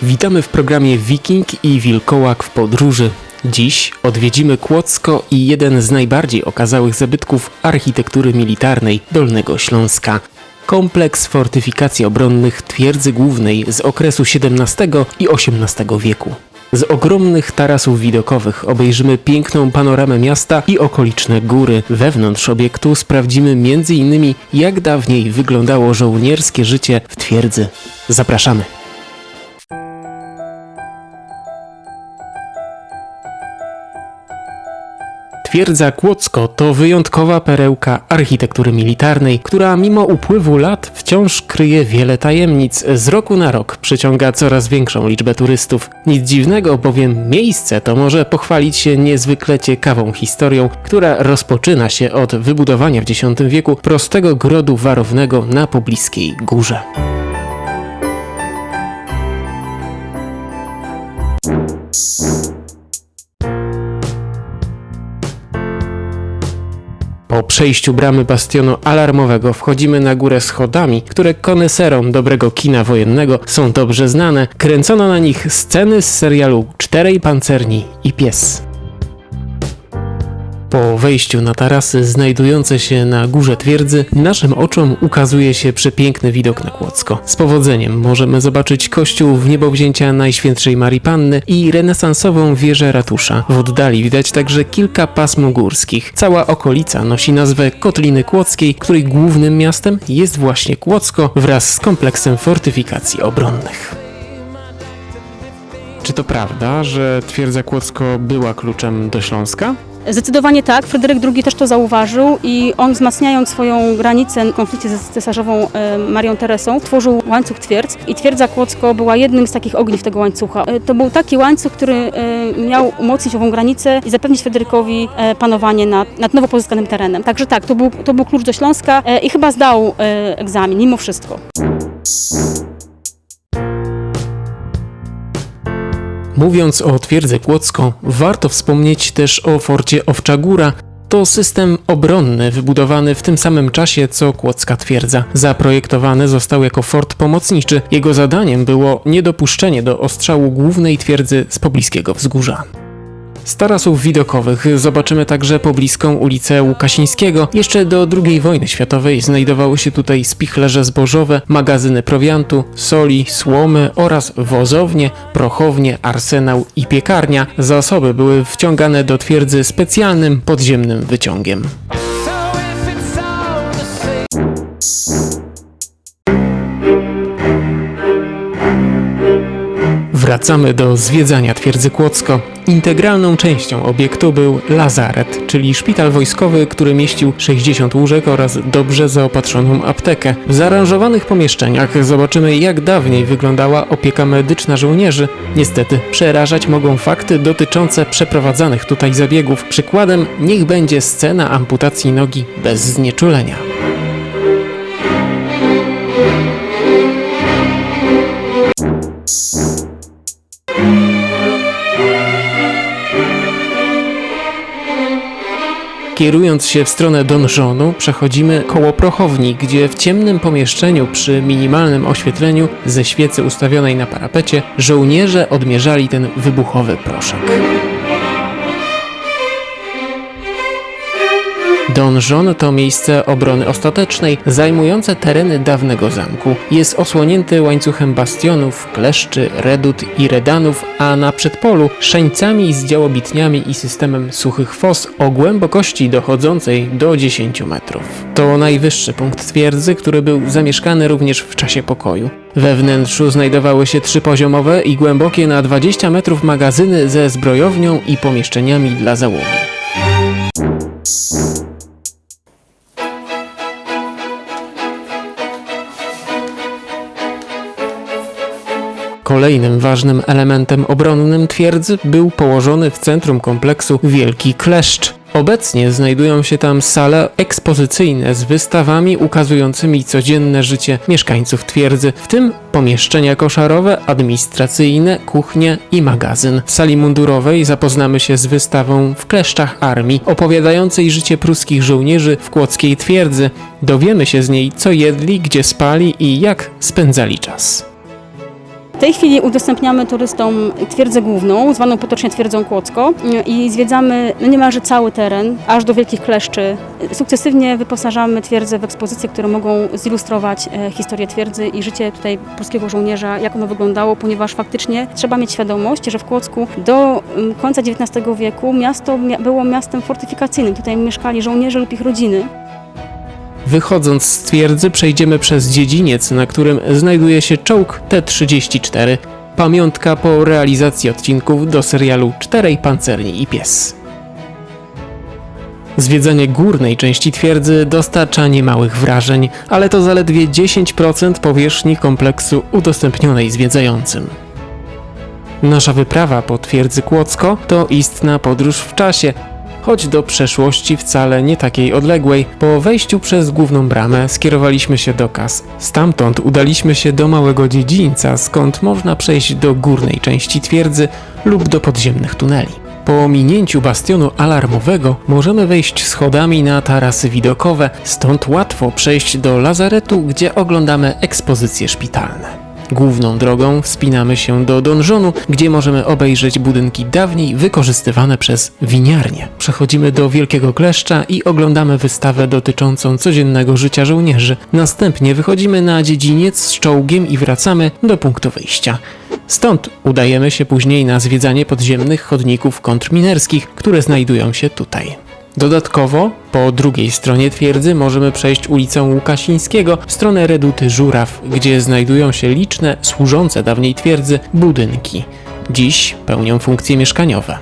Witamy w programie Wiking i Wilkołak w podróży. Dziś odwiedzimy Kłodzko i jeden z najbardziej okazałych zabytków architektury militarnej Dolnego Śląska. Kompleks fortyfikacji obronnych twierdzy głównej z okresu XVII i XVIII wieku. Z ogromnych tarasów widokowych obejrzymy piękną panoramę miasta i okoliczne góry. Wewnątrz obiektu sprawdzimy m.in. jak dawniej wyglądało żołnierskie życie w twierdzy. Zapraszamy! Twierdza Kłodzko to wyjątkowa perełka architektury militarnej, która mimo upływu lat wciąż kryje wiele tajemnic. Z roku na rok przyciąga coraz większą liczbę turystów. Nic dziwnego, bowiem miejsce to może pochwalić się niezwykle ciekawą historią, która rozpoczyna się od wybudowania w X wieku prostego grodu warownego na pobliskiej górze. Po przejściu bramy bastionu alarmowego wchodzimy na górę schodami, które koneserom dobrego kina wojennego są dobrze znane. Kręcono na nich sceny z serialu Czterej pancerni i pies. Po wejściu na tarasy znajdujące się na górze twierdzy, naszym oczom ukazuje się przepiękny widok na Kłodzko. Z powodzeniem możemy zobaczyć kościół w niebowzięcia Najświętszej Marii Panny i renesansową wieżę ratusza. W oddali widać także kilka pasm górskich. Cała okolica nosi nazwę Kotliny Kłodzkiej, której głównym miastem jest właśnie Kłodzko wraz z kompleksem fortyfikacji obronnych. Czy to prawda, że twierdza Kłodzko była kluczem do Śląska? Zdecydowanie tak, Fryderyk II też to zauważył i on, wzmacniając swoją granicę w konflikcie z cesarzową Marią Teresą, tworzył łańcuch twierdz i twierdza Kłodzko była jednym z takich ogniw tego łańcucha. To był taki łańcuch, który miał umocnić ową granicę i zapewnić Fryderykowi panowanie nad nowo pozyskanym terenem. Także tak, to był klucz do Śląska i chyba zdał egzamin, mimo wszystko. Mówiąc o twierdzy Kłodzko, warto wspomnieć też o forcie Owcza Góra. To system obronny wybudowany w tym samym czasie co Kłodzka twierdza. Zaprojektowany został jako fort pomocniczy. Jego zadaniem było niedopuszczenie do ostrzału głównej twierdzy z pobliskiego wzgórza. Z tarasów widokowych zobaczymy także pobliską ulicę Łukasińskiego. Jeszcze do II wojny światowej znajdowały się tutaj spichlerze zbożowe, magazyny prowiantu, soli, słomy oraz wozownie, prochownie, arsenał i piekarnia. Zasoby były wciągane do twierdzy specjalnym podziemnym wyciągiem. Wracamy do zwiedzania twierdzy Kłodzko. Integralną częścią obiektu był lazaret, czyli szpital wojskowy, który mieścił 60 łóżek oraz dobrze zaopatrzoną aptekę. W zaaranżowanych pomieszczeniach zobaczymy, jak dawniej wyglądała opieka medyczna żołnierzy. Niestety przerażać mogą fakty dotyczące przeprowadzanych tutaj zabiegów. Przykładem niech będzie scena amputacji nogi bez znieczulenia. Kierując się w stronę donżonu, przechodzimy koło prochowni, gdzie w ciemnym pomieszczeniu przy minimalnym oświetleniu ze świecy ustawionej na parapecie żołnierze odmierzali ten wybuchowy proszek. Donżon to miejsce obrony ostatecznej zajmujące tereny dawnego zamku. Jest osłonięty łańcuchem bastionów, kleszczy, redut i redanów, a na przedpolu szeńcami z działobitniami i systemem suchych fos o głębokości dochodzącej do 10 metrów. To najwyższy punkt twierdzy, który był zamieszkany również w czasie pokoju. We wnętrzu znajdowały się trzypoziomowe i głębokie na 20 metrów magazyny ze zbrojownią i pomieszczeniami dla załogi. Kolejnym ważnym elementem obronnym twierdzy był położony w centrum kompleksu Wielki Kleszcz. Obecnie znajdują się tam sale ekspozycyjne z wystawami ukazującymi codzienne życie mieszkańców twierdzy, w tym pomieszczenia koszarowe, administracyjne, kuchnie i magazyn. W sali mundurowej zapoznamy się z wystawą W kleszczach armii, opowiadającej życie pruskich żołnierzy w kłodzkiej twierdzy. Dowiemy się z niej, co jedli, gdzie spali i jak spędzali czas. W tej chwili udostępniamy turystom twierdzę główną, zwaną potocznie twierdzą Kłodzko i zwiedzamy niemalże cały teren, aż do Wielkich Kleszczy. Sukcesywnie wyposażamy twierdzę w ekspozycje, które mogą zilustrować historię twierdzy i życie tutaj polskiego żołnierza, jak ono wyglądało, ponieważ faktycznie trzeba mieć świadomość, że w Kłodzku do końca XIX wieku miasto było miastem fortyfikacyjnym. Tutaj mieszkali żołnierze lub ich rodziny. Wychodząc z twierdzy przejdziemy przez dziedziniec, na którym znajduje się czołg T-34, pamiątka po realizacji odcinków do serialu Czterej Pancerni i Pies. Zwiedzanie górnej części twierdzy dostarcza niemałych wrażeń, ale to zaledwie 10% powierzchni kompleksu udostępnionej zwiedzającym. Nasza wyprawa po twierdzy Kłodzko to istna podróż w czasie, choć do przeszłości wcale nie takiej odległej. Po wejściu przez główną bramę skierowaliśmy się do Kas. Stamtąd udaliśmy się do małego dziedzińca, skąd można przejść do górnej części twierdzy lub do podziemnych tuneli. Po minięciu bastionu alarmowego możemy wejść schodami na tarasy widokowe, stąd łatwo przejść do lazaretu, gdzie oglądamy ekspozycje szpitalne. Główną drogą wspinamy się do donżonu, gdzie możemy obejrzeć budynki dawniej wykorzystywane przez winiarnie. Przechodzimy do Wielkiego Kleszcza i oglądamy wystawę dotyczącą codziennego życia żołnierzy. Następnie wychodzimy na dziedziniec z czołgiem i wracamy do punktu wyjścia. Stąd udajemy się później na zwiedzanie podziemnych chodników kontrminerskich, które znajdują się tutaj. Dodatkowo po drugiej stronie twierdzy możemy przejść ulicą Łukasińskiego w stronę reduty Żuraw, gdzie znajdują się liczne, służące dawniej twierdzy budynki. Dziś pełnią funkcje mieszkaniowe.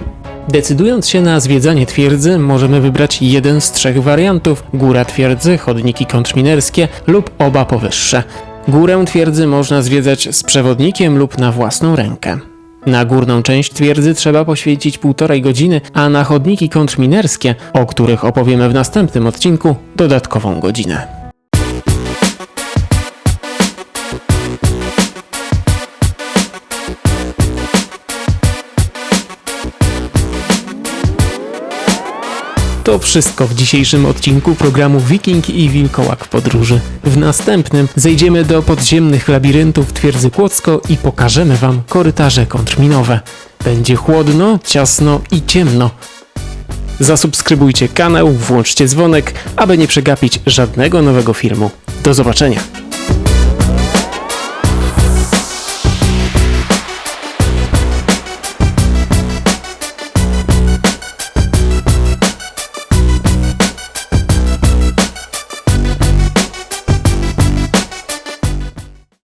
Decydując się na zwiedzanie twierdzy, możemy wybrać jeden z 3 wariantów: góra twierdzy, chodniki kontrminerskie lub oba powyższe. Górę twierdzy można zwiedzać z przewodnikiem lub na własną rękę. Na górną część twierdzy trzeba poświęcić 1,5 godziny, a na chodniki kontrminerskie, o których opowiemy w następnym odcinku, dodatkową godzinę. To wszystko w dzisiejszym odcinku programu Wiking i Wilkołak w podróży. W następnym zejdziemy do podziemnych labiryntów twierdzy Kłodzko i pokażemy Wam korytarze kontrminowe. Będzie chłodno, ciasno i ciemno. Zasubskrybujcie kanał, włączcie dzwonek, aby nie przegapić żadnego nowego filmu. Do zobaczenia!